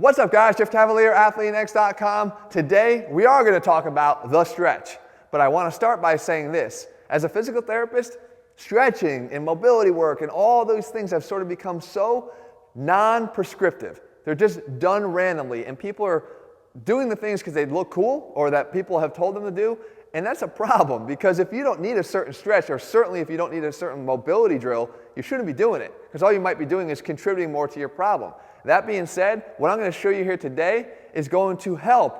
What's up, guys? Jeff Cavalier, ATHLEAN-X.com. Today, we are going to talk about the stretch. But I want to start by saying this. As a physical therapist, stretching and mobility work and all those things have sort of become so non-prescriptive. They're just done randomly, and people are doing the things because they look cool or that people have told them to do. And that's a problem, because if you don't need a certain stretch, or certainly if you don't need a certain mobility drill, you shouldn't be doing it, because all you might be doing is contributing more to your problem. That being said, what I'm going to show you here today is going to help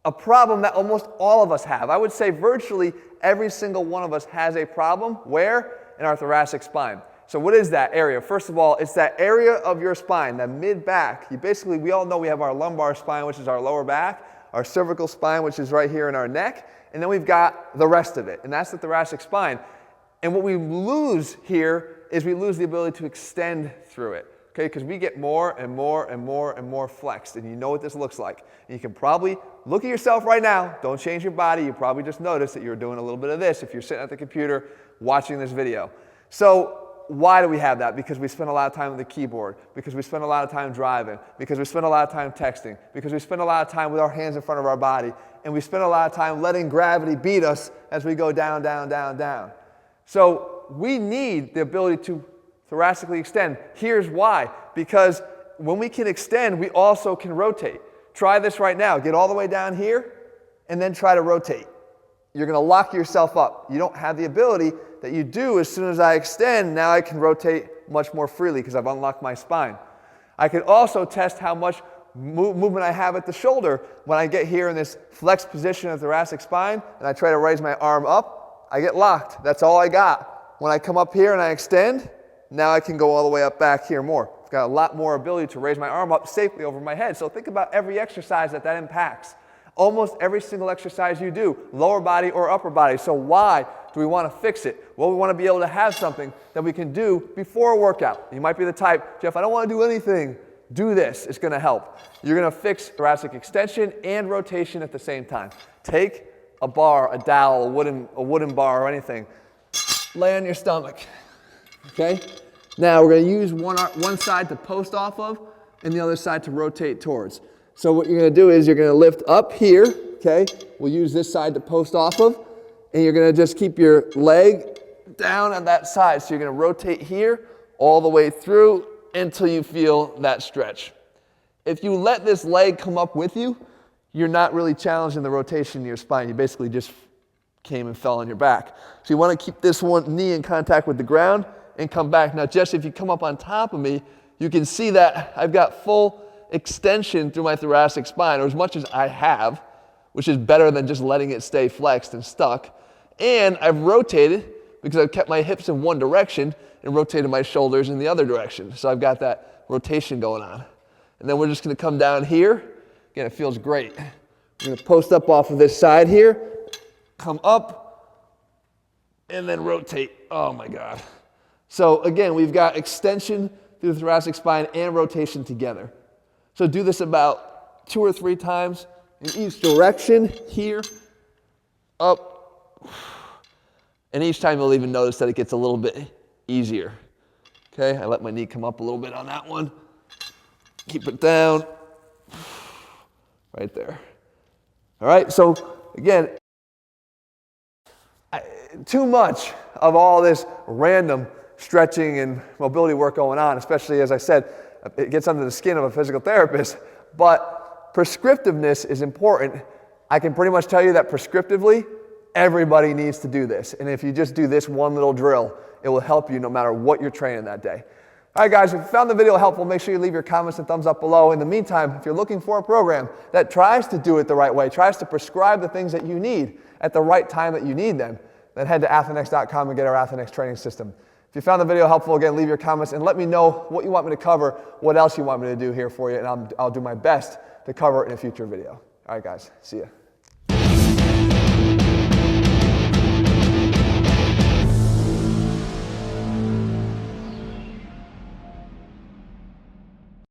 a problem that almost all of us have. I would say virtually every single one of us has a problem. Where? In our thoracic spine. So what is that area? First of all, it's that area of your spine, the mid-back. We all know we have our lumbar spine, which is our lower back, our cervical spine, which is right here in our neck, and then we've got the rest of it, and that's the thoracic spine. And what we lose here is we lose the ability to extend through it. Okay, because we get more and more and more and more flexed, and you know what this looks like. And you can probably look at yourself right now. Don't change your body. You probably just noticed that you're doing a little bit of this if you're sitting at the computer watching this video. So why do we have that? Because we spend a lot of time on the keyboard, because we spend a lot of time driving, because we spend a lot of time texting, because we spend a lot of time with our hands in front of our body, and we spend a lot of time letting gravity beat us as we go down, down, down, down. So we need the ability to thoracically extend. Here's why. Because when we can extend, we also can rotate. Try this right now. Get all the way down here and then try to rotate. You're going to lock yourself up. You don't have the ability that you do as soon as I extend. Now I can rotate much more freely because I've unlocked my spine. I can also test how much movement I have at the shoulder when I get here in this flexed position of the thoracic spine and I try to raise my arm up. I get locked. That's all I got. When I come up here and I extend, now I can go all the way up back here more. I've got a lot more ability to raise my arm up safely over my head. So think about every exercise that impacts. Almost every single exercise you do, lower body or upper body. So why do we want to fix it? Well, we want to be able to have something that we can do before a workout. You might be the type, Jeff, I don't want to do anything. Do this. It's going to help. You're going to fix thoracic extension and rotation at the same time. Take a bar, a dowel, a wooden bar or anything. Lay on your stomach. Okay? Now we're going to use one side to post off of and the other side to rotate towards. So what you're going to do is you're going to lift up here, okay? We'll use this side to post off of, and you're going to just keep your leg down on that side. So you're going to rotate here all the way through until you feel that stretch. If you let this leg come up with you, you're not really challenging the rotation in your spine. You basically just came and fell on your back. So you want to keep this one knee in contact with the ground and come back. Now, Jesse, if you come up on top of me, you can see that I've got full extension through my thoracic spine, or as much as I have, which is better than just letting it stay flexed and stuck. And I've rotated because I've kept my hips in one direction and rotated my shoulders in the other direction. So I've got that rotation going on. And then we're just going to come down here. Again, it feels great. We're going to post up off of this side here, come up, and then rotate. Oh my God. So again, we've got extension through the thoracic spine and rotation together. So do this about 2 or 3 times in each direction, here, up, and each time you'll even notice that it gets a little bit easier. Okay, I let my knee come up a little bit on that one. Keep it down, right there. All right, so again, too much of all this random stretching and mobility work going on, especially, as I said, it gets under the skin of a physical therapist, but prescriptiveness is important. I can pretty much tell you that prescriptively, everybody needs to do this. And if you just do this one little drill, it will help you no matter what you're training that day. All right, guys, if you found the video helpful, make sure you leave your comments and thumbs up below. In the meantime, if you're looking for a program that tries to do it the right way, tries to prescribe the things that you need at the right time that you need them, then head to ATHLEAN-X.com and get our ATHLEAN-X training system. If you found the video helpful, again, leave your comments and let me know what you want me to cover, what else you want me to do here for you, and I'll do my best to cover it in a future video. All right, guys, see ya.